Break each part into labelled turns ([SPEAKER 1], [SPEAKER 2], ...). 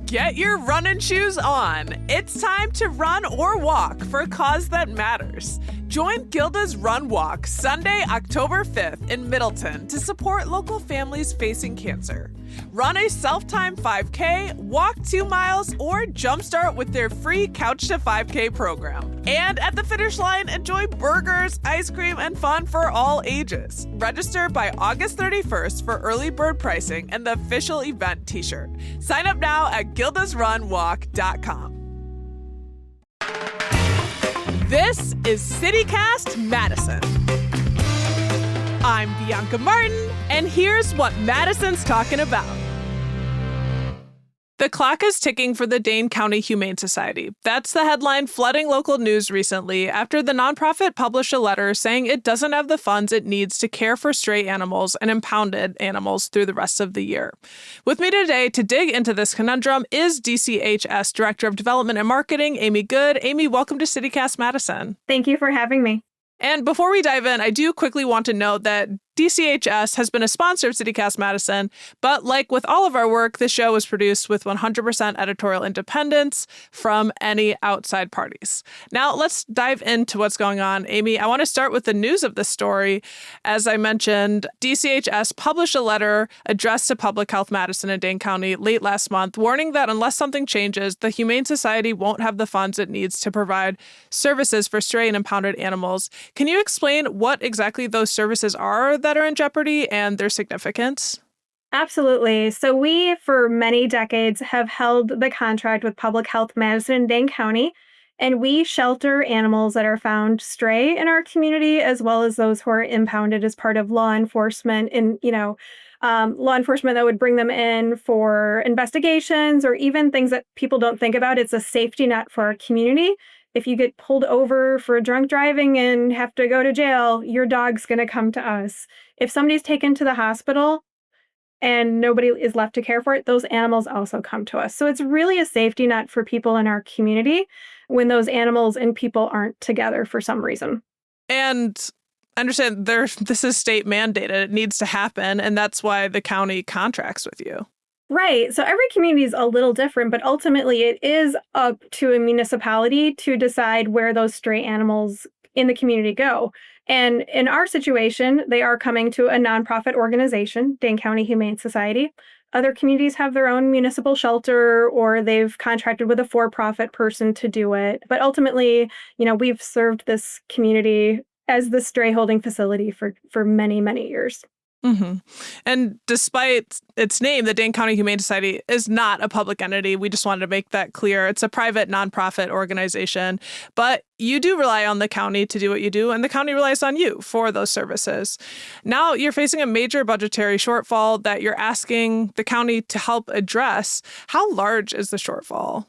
[SPEAKER 1] Get your running shoes on. It's time to run or walk for a cause that matters. Join Gilda's Run Walk Sunday, October 5th in Middleton to support local families facing cancer. Run a self-timed 5K, walk 2 miles, or jumpstart with their free Couch to 5K program. And at the finish line, enjoy burgers, ice cream, and fun for all ages. Register by August 31st for early bird pricing and the official event t-shirt. Sign up now at gildasrunwalk.com. This is CityCast Madison. I'm Bianca Martin, and here's what Madison's talking about. The clock is ticking for the Dane County Humane Society. That's the headline flooding local news recently after the nonprofit published a letter saying it doesn't have the funds it needs to care for stray animals and impounded animals through the rest of the year. With me today to dig into this conundrum is DCHS Director of Development and Marketing, Amy Good. Amy, welcome to CityCast Madison.
[SPEAKER 2] Thank you for having me.
[SPEAKER 1] And before we dive in, I do quickly want to note that DCHS has been a sponsor of CityCast Madison, but like with all of our work, this show is produced with 100% editorial independence from any outside parties. Now, let's dive into what's going on. Amy, I want to start with the news of this story. As I mentioned, DCHS published a letter addressed to Public Health Madison and Dane County late last month, warning that unless something changes, the Humane Society won't have the funds it needs to provide services for stray and impounded animals. Can you explain what exactly those services are that are in jeopardy and their significance?
[SPEAKER 2] Absolutely. So we, for many decades, have held the contract with Public Health Madison and Dane County, and we shelter animals that are found stray in our community, as well as those who are impounded as part of law enforcement and, law enforcement that would bring them in for investigations or even things that people don't think about. It's a safety net for our community. If you get pulled over for drunk driving and have to go to jail, your dog's going to come to us. If somebody's taken to the hospital and nobody is left to care for it, those animals also come to us. So it's really a safety net for people in our community when those animals and people aren't together for some reason.
[SPEAKER 1] And I understand this is state mandated. It needs to happen. And that's why the county contracts with you.
[SPEAKER 2] Right. So every community is a little different, but ultimately it is up to a municipality to decide where those stray animals in the community go. And in our situation, they are coming to a nonprofit organization, Dane County Humane Society. Other communities have their own municipal shelter, or they've contracted with a for-profit person to do it. But ultimately, we've served this community as the stray holding facility for many, many years.
[SPEAKER 1] Mm-hmm. And despite its name, the Dane County Humane Society is not a public entity. We just wanted to make that clear. It's a private nonprofit organization, but you do rely on the county to do what you do, and the county relies on you for those services. Now you're facing a major budgetary shortfall that you're asking the county to help address. How large is the shortfall?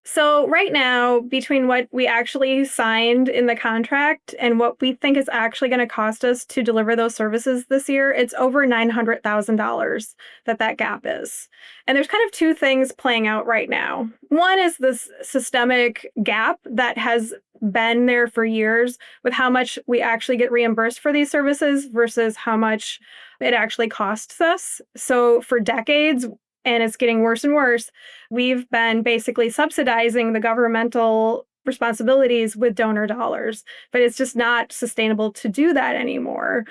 [SPEAKER 2] So right now, between what we actually signed in the contract and what we think is actually going to cost us to deliver those services this year, it's over $900,000 that gap is. And there's kind of two things playing out right now. One is this systemic gap that has been there for years with how much we actually get reimbursed for these services versus how much it actually costs us. So for decades, and it's getting worse and worse, we've been basically subsidizing the governmental responsibilities with donor dollars. But it's just not sustainable to do that anymore,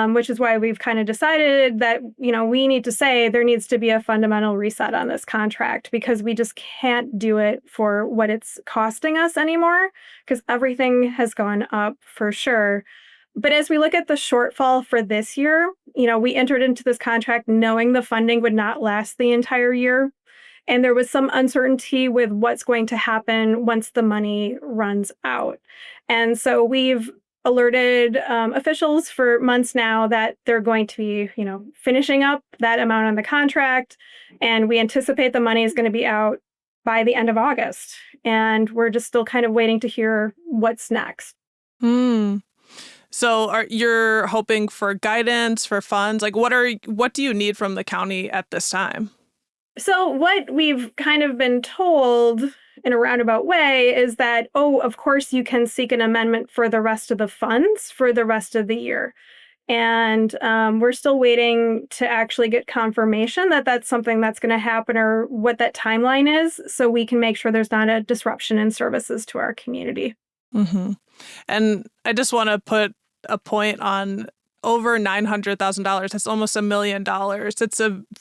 [SPEAKER 2] which is why we've kind of decided that, we need to say there needs to be a fundamental reset on this contract because we just can't do it for what it's costing us anymore because everything has gone up for sure. But as we look at the shortfall for this year, we entered into this contract knowing the funding would not last the entire year. And there was some uncertainty with what's going to happen once the money runs out. And so we've alerted officials for months now that they're going to be, finishing up that amount on the contract. And we anticipate the money is going to be out by the end of August. And we're just still kind of waiting to hear what's next.
[SPEAKER 1] So you're hoping for guidance, for funds? Like what do you need from the county at this time?
[SPEAKER 2] So what we've kind of been told in a roundabout way is that, of course you can seek an amendment for the rest of the funds for the rest of the year. And we're still waiting to actually get confirmation that that's something that's going to happen or what that timeline is so we can make sure there's not a disruption in services to our community.
[SPEAKER 1] Mm-hmm. And I just want to put a point on over $900,000. That's almost $1 million.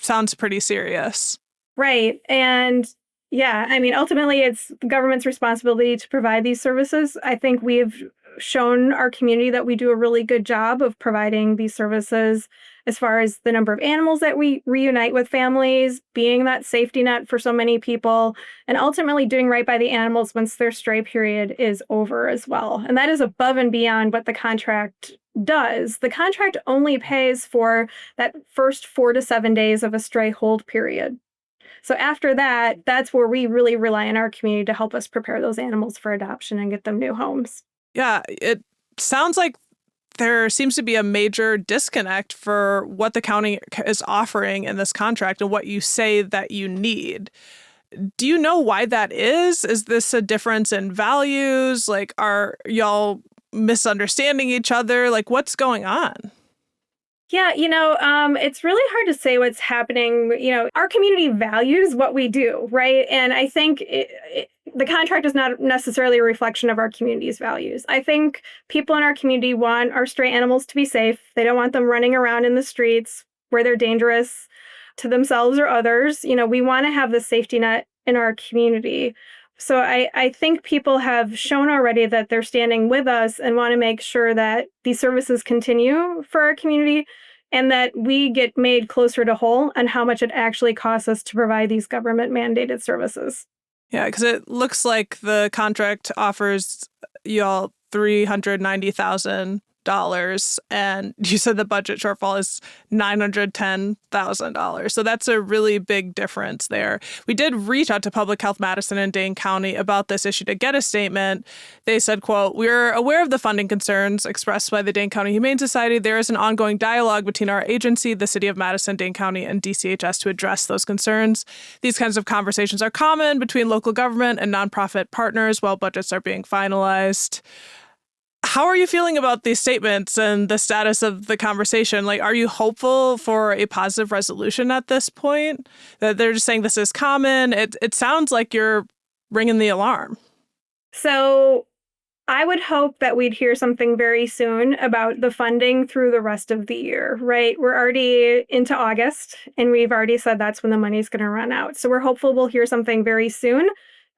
[SPEAKER 1] Sounds pretty serious.
[SPEAKER 2] Right. And yeah, I mean, ultimately, it's the government's responsibility to provide these services. I think we've shown our community that we do a really good job of providing these services as far as the number of animals that we reunite with families, being that safety net for so many people, and ultimately doing right by the animals once their stray period is over as well. And that is above and beyond what the contract does. The contract only pays for that first 4 to 7 days of a stray hold period. So after that, that's where we really rely on our community to help us prepare those animals for adoption and get them new homes.
[SPEAKER 1] Yeah, it sounds like there seems to be a major disconnect for what the county is offering in this contract and what you say that you need. Do you know why that is? Is this a difference in values? Like, are y'all misunderstanding each other? Like, what's going on?
[SPEAKER 2] Yeah, it's really hard to say what's happening. Our community values what we do, right? And I think the contract is not necessarily a reflection of our community's values. I think people in our community want our stray animals to be safe. They don't want them running around in the streets where they're dangerous to themselves or others. We want to have the safety net in our community. So I think people have shown already that they're standing with us and want to make sure that these services continue for our community and that we get made closer to whole on how much it actually costs us to provide these government mandated services.
[SPEAKER 1] Yeah, because it looks like the contract offers y'all $390,000, and you said the budget shortfall is $910,000. So that's a really big difference there. We did reach out to Public Health Madison and Dane County about this issue to get a statement. They said, quote, "We're aware of the funding concerns expressed by the Dane County Humane Society. There is an ongoing dialogue between our agency, the City of Madison, Dane County, and DCHS to address those concerns. These kinds of conversations are common between local government and nonprofit partners while budgets are being finalized." How are you feeling about these statements and the status of the conversation? Like, are you hopeful for a positive resolution at this point? That they're just saying this is common? It sounds like you're ringing the alarm.
[SPEAKER 2] So I would hope that we'd hear something very soon about the funding through the rest of the year, right? We're already into August, and we've already said that's when the money's going to run out. So we're hopeful we'll hear something very soon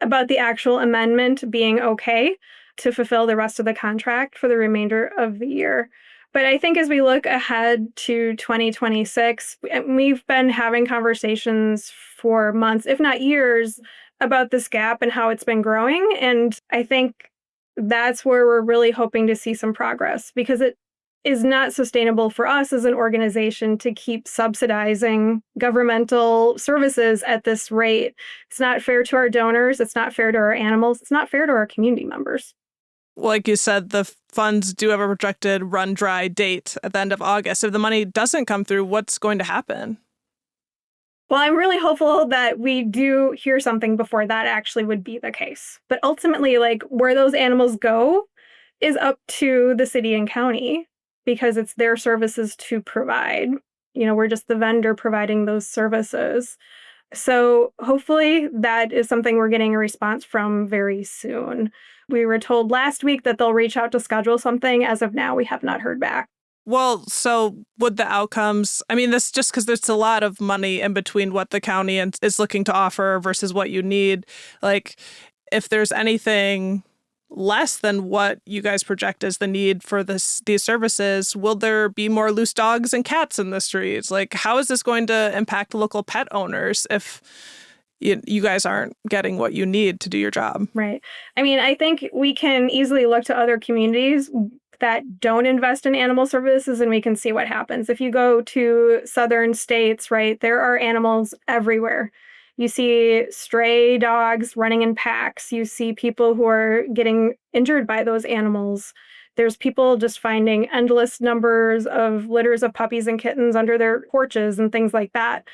[SPEAKER 2] about the actual amendment being okay to fulfill the rest of the contract for the remainder of the year. But I think as we look ahead to 2026, we've been having conversations for months, if not years, about this gap and how it's been growing. And I think that's where we're really hoping to see some progress, because it is not sustainable for us as an organization to keep subsidizing governmental services at this rate. It's not fair to our donors. It's not fair to our animals. It's not fair to our community members.
[SPEAKER 1] Like you said, the funds do have a projected run dry date at the end of August. If the money doesn't come through, what's going to happen?
[SPEAKER 2] Well, I'm really hopeful that we do hear something before that actually would be the case. But ultimately, like, where those animals go is up to the city and county, because it's their services to provide. We're just the vendor providing those services. So hopefully that is something we're getting a response from very soon. We were told last week that they'll reach out to schedule something. As of now, we have not heard back.
[SPEAKER 1] Well, so would the outcomes, this just because there's a lot of money in between what the county is looking to offer versus what you need. Like, if there's anything less than what you guys project as the need for these services, will there be more loose dogs and cats in the streets? Like, how is this going to impact local pet owners if you guys aren't getting what you need to do your job?
[SPEAKER 2] Right. I think we can easily look to other communities that don't invest in animal services, and we can see what happens. If you go to southern states, right, there are animals everywhere. You see stray dogs running in packs. You see people who are getting injured by those animals. There's people just finding endless numbers of litters of puppies and kittens under their porches and things like that.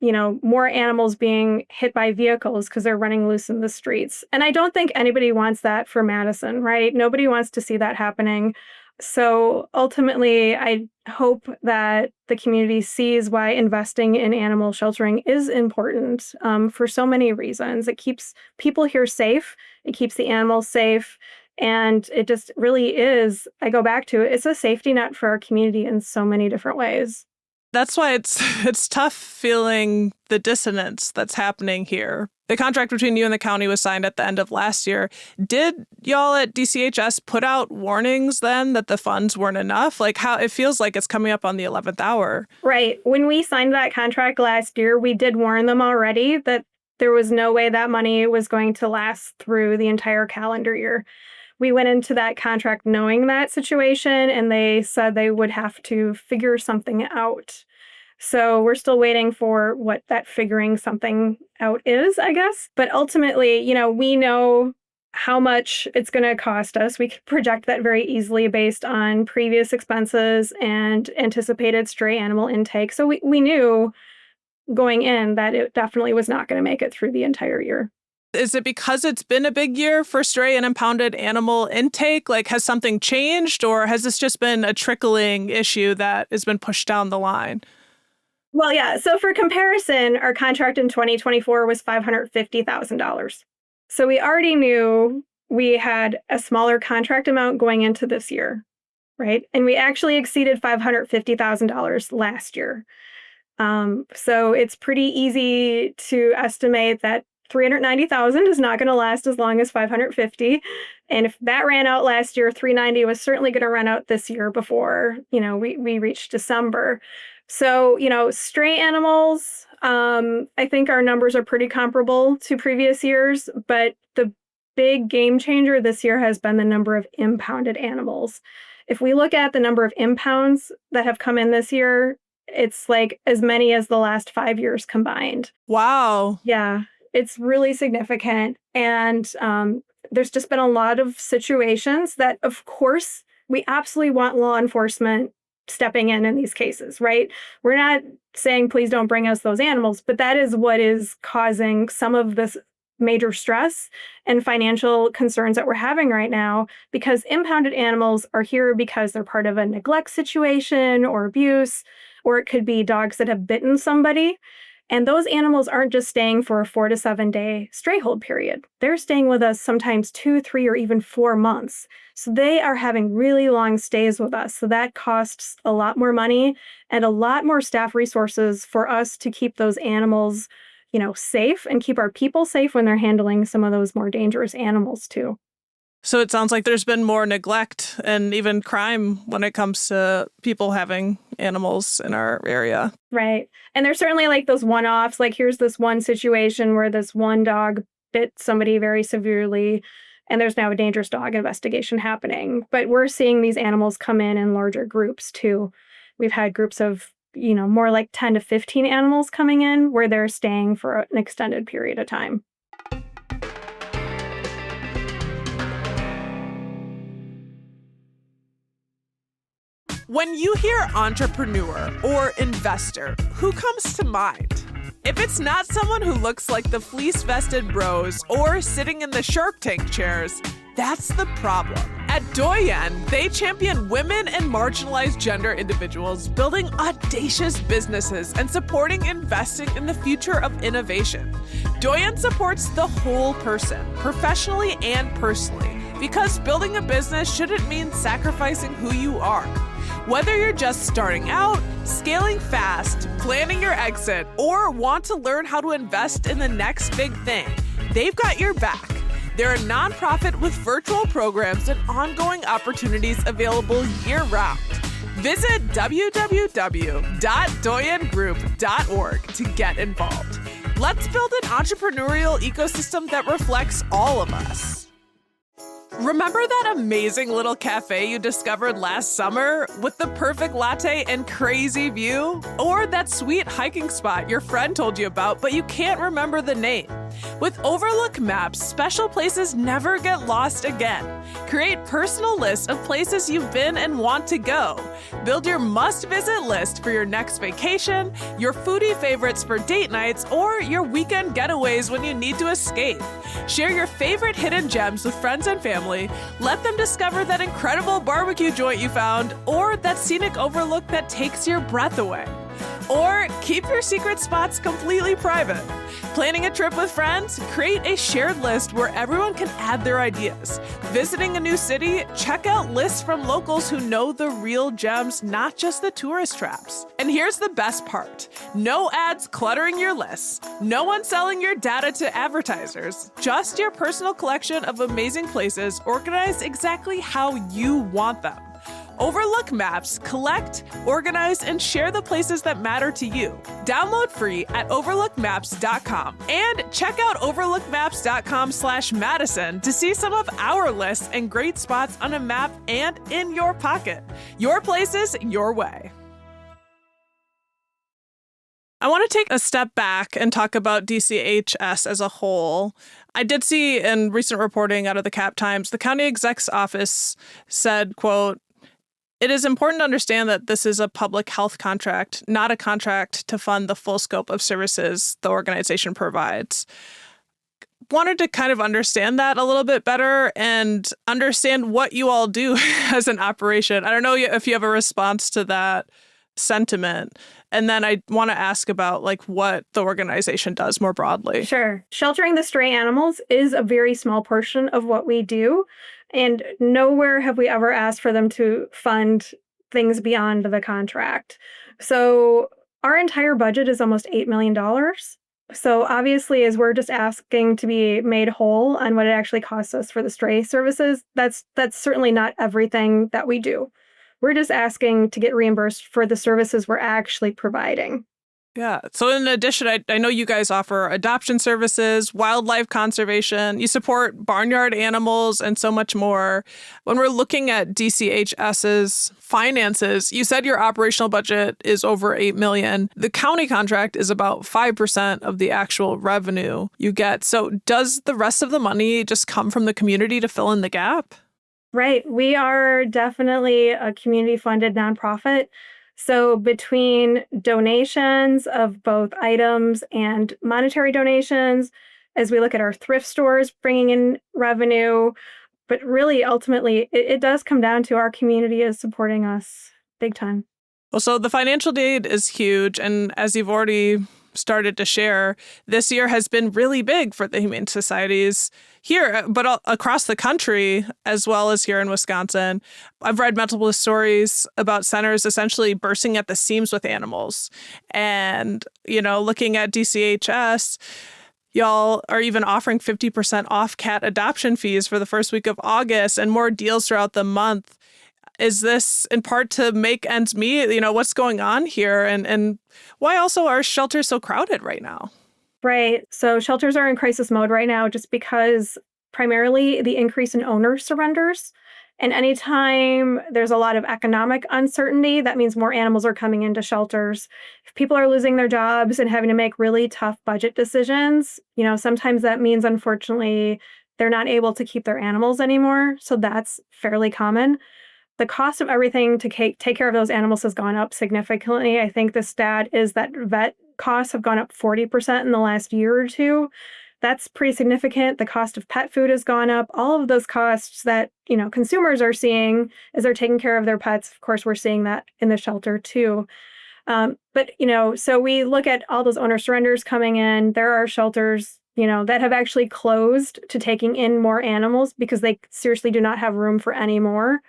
[SPEAKER 2] More animals being hit by vehicles because they're running loose in the streets. And I don't think anybody wants that for Madison, right? Nobody wants to see that happening. So ultimately, I hope that the community sees why investing in animal sheltering is important for so many reasons. It keeps people here safe, it keeps the animals safe, and it just really is. I go back to it, it's a safety net for our community in so many different ways.
[SPEAKER 1] That's why it's tough feeling the dissonance that's happening here. The contract between you and the county was signed at the end of last year. Did y'all at DCHS put out warnings then that the funds weren't enough? Like, how it feels like it's coming up on the 11th hour.
[SPEAKER 2] Right. When we signed that contract last year, we did warn them already that there was no way that money was going to last through the entire calendar year. We went into that contract knowing that situation, and they said they would have to figure something out. So we're still waiting for what that figuring something out is, I guess. But ultimately, we know how much it's going to cost us. We could project that very easily based on previous expenses and anticipated stray animal intake. So we knew going in that it definitely was not going to make it through the entire year.
[SPEAKER 1] Is it because it's been a big year for stray and impounded animal intake? Like, has something changed, or has this just been a trickling issue that has been pushed down the line?
[SPEAKER 2] Well, yeah. So for comparison, our contract in 2024 was $550,000. So we already knew we had a smaller contract amount going into this year, right? And we actually exceeded $550,000 last year. So it's pretty easy to estimate that $390,000 is not going to last as long as $550,000. And if that ran out last year, $390,000 was certainly going to run out this year before, we reached December. So, stray animals, I think our numbers are pretty comparable to previous years, but the big game changer this year has been the number of impounded animals. If we look at the number of impounds that have come in this year, it's like as many as the last 5 years combined.
[SPEAKER 1] Wow.
[SPEAKER 2] Yeah. It's really significant. And there's just been a lot of situations that, of course, we absolutely want law enforcement stepping in these cases, right? We're not saying, please don't bring us those animals, but that is what is causing some of this major stress and financial concerns that we're having right now, because impounded animals are here because they're part of a neglect situation or abuse, or it could be dogs that have bitten somebody. And those animals aren't just staying for a 4 to 7 day stray hold period. They're staying with us sometimes 2, 3, or even 4 months. So they are having really long stays with us. So that costs a lot more money and a lot more staff resources for us to keep those animals, safe and keep our people safe when they're handling some of those more dangerous animals too.
[SPEAKER 1] So it sounds like there's been more neglect and even crime when it comes to people having animals in our area.
[SPEAKER 2] Right. And there's certainly like those one-offs, like here's this one situation where this one dog bit somebody very severely, and there's now a dangerous dog investigation happening. But we're seeing these animals come in larger groups too. We've had groups of, more like 10 to 15 animals coming in where they're staying for an extended period of time.
[SPEAKER 1] When you hear entrepreneur or investor, who comes to mind? If it's not someone who looks like the fleece-vested bros or sitting in the Shark Tank chairs, that's the problem. At Doyen, they champion women and marginalized gender individuals building audacious businesses and supporting investing in the future of innovation. Doyen supports the whole person, professionally and personally, because building a business shouldn't mean sacrificing who you are. Whether you're just starting out, scaling fast, planning your exit, or want to learn how to invest in the next big thing, they've got your back. They're a nonprofit with virtual programs and ongoing opportunities available year-round. Visit www.doyengroup.org to get involved. Let's build an entrepreneurial ecosystem that reflects all of us. Remember that amazing little cafe you discovered last summer with the perfect latte and crazy view? Or that sweet hiking spot your friend told you about, but you can't remember the name? With Overlook Maps, special places never get lost again. Create personal lists of places you've been and want to go. Build your must-visit list for your next vacation, your foodie favorites for date nights, or your weekend getaways when you need to escape. Share your favorite hidden gems with friends and family. Let them discover that incredible barbecue joint you found, or that scenic overlook that takes your breath away. Or keep your secret spots completely private. Planning a trip with friends? Create a shared list where everyone can add their ideas. Visiting a new city? Check out lists from locals who know the real gems, not just the tourist traps. And here's the best part. No ads cluttering your lists. No one selling your data to advertisers. Just your personal collection of amazing places organized exactly how you want them. Overlook Maps, collect, organize, and share the places that matter to you. Download free at overlookmaps.com and check out overlookmaps.com/Madison to see some of our lists and great spots on a map and in your pocket. Your places, your way. I want to take a step back and talk about DCHS as a whole. I did see in recent reporting out of the Cap Times, the county exec's office said, quote, "It is important to understand that this is a public health contract, not a contract to fund the full scope of services the organization provides." Wanted to kind of understand that a little bit better and understand what you all do as an operation. I don't know if you have a response to that sentiment. And then I want to ask about what the organization does more broadly.
[SPEAKER 2] Sure. Sheltering the stray animals is a very small portion of what we do. And nowhere have we ever asked for them to fund things beyond the contract. So our entire budget is almost $8 million. So obviously, as we're just asking to be made whole on what it actually costs us for the stray services, that's certainly not everything that we do. We're just asking to get reimbursed for the services we're actually providing.
[SPEAKER 1] Yeah. So in addition, I know you guys offer adoption services, wildlife conservation, you support barnyard animals, and so much more. When we're looking at DCHS's finances, you said your operational budget is over $8 million. The county contract is about 5% of the actual revenue you get. So does the rest of the money just come from the community to fill in the gap?
[SPEAKER 2] Right. We are definitely a community-funded nonprofit. So between donations of both items and monetary donations, as we look at our thrift stores bringing in revenue, but really ultimately it does come down to our community is supporting us big time.
[SPEAKER 1] Well, so the financial aid is huge. And as you've already started to share, this year has been really big for the Humane Societies here, but across the country, as well as here in Wisconsin. I've read multiple stories about centers essentially bursting at the seams with animals. And, looking at DCHS, y'all are even offering 50% off cat adoption fees for the first week of August and more deals throughout the month. Is this in part to make ends meet? What's going on here? And why also are shelters so crowded right now?
[SPEAKER 2] Right. So shelters are in crisis mode right now just because primarily the increase in owner surrenders. And anytime there's a lot of economic uncertainty, that means more animals are coming into shelters. If people are losing their jobs and having to make really tough budget decisions, sometimes that means, unfortunately, they're not able to keep their animals anymore. So that's fairly common. The cost of everything to take care of those animals has gone up significantly. I think the stat is that vet costs have gone up 40% in the last year or two. That's pretty significant. The cost of pet food has gone up. All of those costs that, consumers are seeing as they're taking care of their pets. Of course, we're seeing that in the shelter too. So we look at all those owner surrenders coming in. There are shelters, that have actually closed to taking in more animals because they seriously do not have room for any more.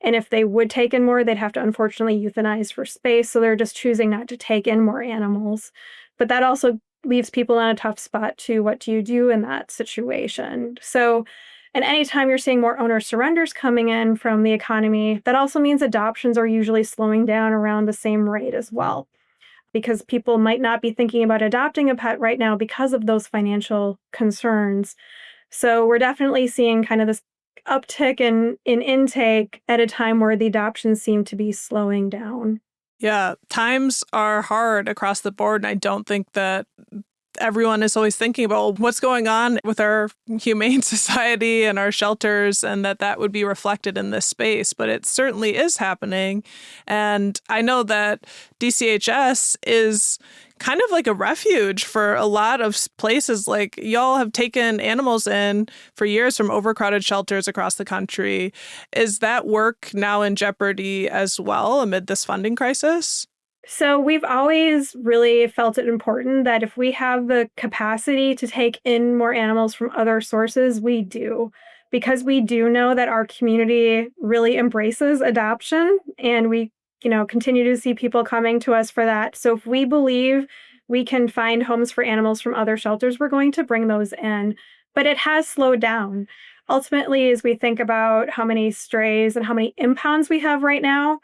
[SPEAKER 2] And if they would take in more, they'd have to unfortunately euthanize for space. So they're just choosing not to take in more animals. But that also leaves people in a tough spot too. What do you do in that situation? So, and anytime you're seeing more owner surrenders coming in from the economy, that also means adoptions are usually slowing down around the same rate as well. Because people might not be thinking about adopting a pet right now because of those financial concerns. So we're definitely seeing kind of this uptick in intake at a time where the adoptions seem to be slowing down.
[SPEAKER 1] Yeah, times are hard across the board, and I don't think that everyone is always thinking about what's going on with our humane society and our shelters, and that would be reflected in this space. But it certainly is happening. And I know that DCHS is kind of like a refuge for a lot of places. Like, y'all have taken animals in for years from overcrowded shelters across the country. Is that work now in jeopardy as well amid this funding crisis?
[SPEAKER 2] So we've always really felt it important that if we have the capacity to take in more animals from other sources, we do. Because we do know that our community really embraces adoption, and we continue to see people coming to us for that. So if we believe we can find homes for animals from other shelters, we're going to bring those in. But it has slowed down. Ultimately, as we think about how many strays and how many impounds we have right now,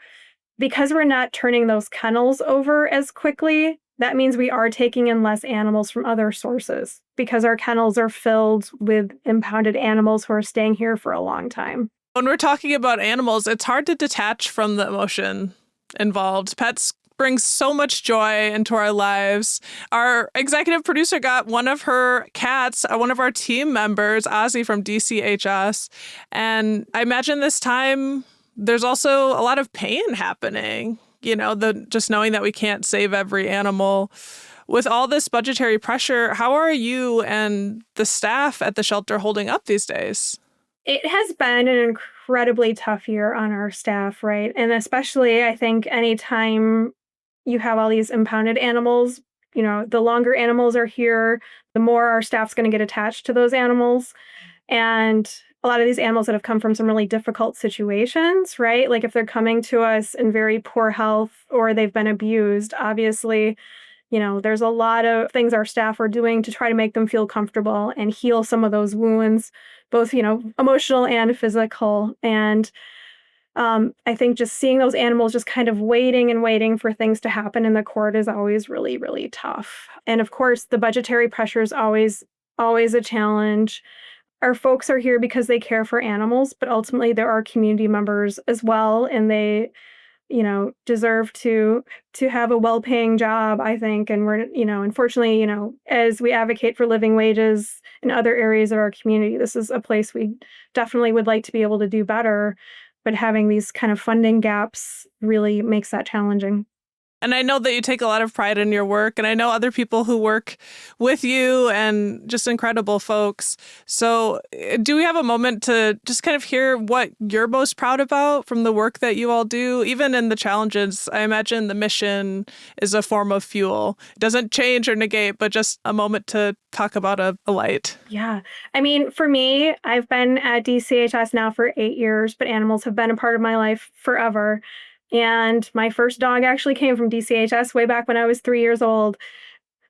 [SPEAKER 2] because we're not turning those kennels over as quickly, that means we are taking in less animals from other sources because our kennels are filled with impounded animals who are staying here for a long time.
[SPEAKER 1] When we're talking about animals, it's hard to detach from the emotion involved. Pets bring so much joy into our lives. Our executive producer got one of her cats, one of our team members, Ozzy from DCHS. And I imagine this time there's also a lot of pain happening, just knowing that we can't save every animal. With all this budgetary pressure, how are you and the staff at the shelter holding up these days?
[SPEAKER 2] It has been an incredibly tough year on our staff, right? And especially, I think, anytime you have all these impounded animals, the longer animals are here, the more our staff's going to get attached to those animals. And a lot of these animals that have come from some really difficult situations, right? Like if they're coming to us in very poor health or they've been abused, obviously, there's a lot of things our staff are doing to try to make them feel comfortable and heal some of those wounds, both, emotional and physical. And I think just seeing those animals just kind of waiting and waiting for things to happen in the court is always really, really tough. And of course, the budgetary pressure is always a challenge. Our folks are here because they care for animals, but ultimately there are community members as well, and they deserve to have a well-paying job, I think. And we're, unfortunately, as we advocate for living wages in other areas of our community, this is a place we definitely would like to be able to do better. But having these kind of funding gaps really makes that challenging.
[SPEAKER 1] And I know that you take a lot of pride in your work, and I know other people who work with you and just incredible folks. So do we have a moment to just kind of hear what you're most proud about from the work that you all do? Even in the challenges, I imagine the mission is a form of fuel. It doesn't change or negate, but just a moment to talk about a light.
[SPEAKER 2] Yeah. I mean, for me, I've been at DCHS now for 8 years, but animals have been a part of my life forever. And my first dog actually came from DCHS way back when I was 3 years old.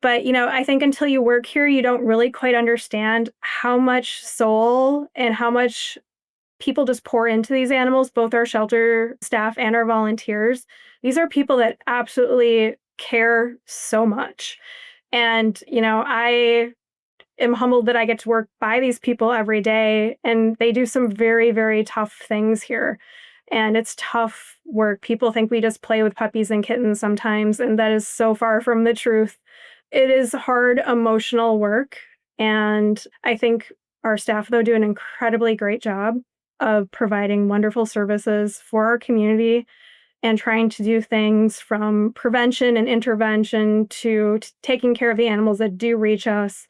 [SPEAKER 2] But, I think until you work here, you don't really quite understand how much soul and how much people just pour into these animals, both our shelter staff and our volunteers. These are people that absolutely care so much. And, I am humbled that I get to work by these people every day, and they do some very, very tough things here. And it's tough work. People think we just play with puppies and kittens sometimes, and that is so far from the truth. It is hard, emotional work. And I think our staff, though, do an incredibly great job of providing wonderful services for our community and trying to do things from prevention and intervention to taking care of the animals that do reach us,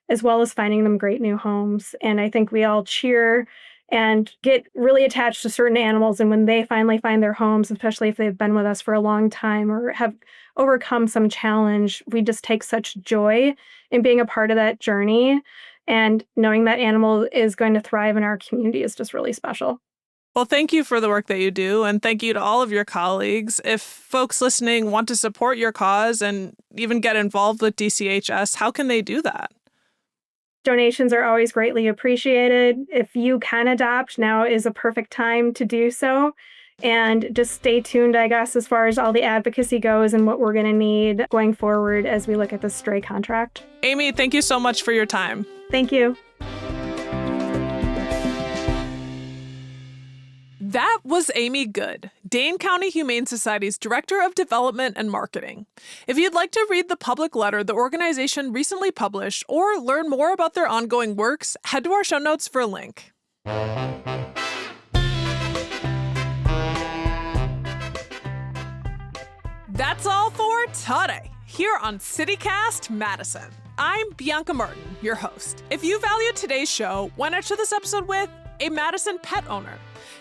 [SPEAKER 2] as well as finding them great new homes. And I think we all cheer and get really attached to certain animals. And when they finally find their homes, especially if they've been with us for a long time or have overcome some challenge, we just take such joy in being a part of that journey. And knowing that animal is going to thrive in our community is just really special.
[SPEAKER 1] Well, thank you for the work that you do, and thank you to all of your colleagues. If folks listening want to support your cause and even get involved with DCHS, how can they do that?
[SPEAKER 2] Donations are always greatly appreciated. If you can adopt, now is a perfect time to do so. And just stay tuned, I guess, as far as all the advocacy goes and what we're going to need going forward as we look at the stray contract.
[SPEAKER 1] Amy, thank you so much for your time.
[SPEAKER 2] Thank you.
[SPEAKER 1] That was Amy Good, Dane County Humane Society's Director of Development and Marketing. If you'd like to read the public letter the organization recently published or learn more about their ongoing works, head to our show notes for a link. That's all for today, here on CityCast Madison. I'm Bianca Martin, your host. If you valued today's show, why not share this episode with a Madison pet owner?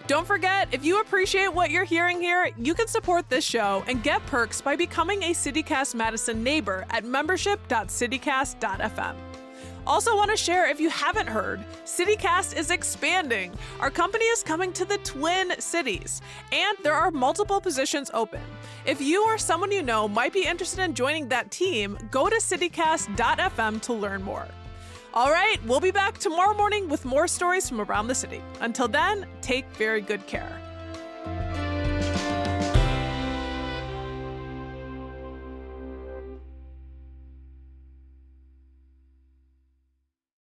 [SPEAKER 1] Don't forget, if you appreciate what you're hearing here, you can support this show and get perks by becoming a CityCast Madison neighbor at membership.citycast.fm. Also want to share, if you haven't heard, CityCast is expanding. Our company is coming to the Twin Cities, and there are multiple positions open. If you or someone you know might be interested in joining that team, go to citycast.fm to learn more. All right, we'll be back tomorrow morning with more stories from around the city. Until then, take very good care.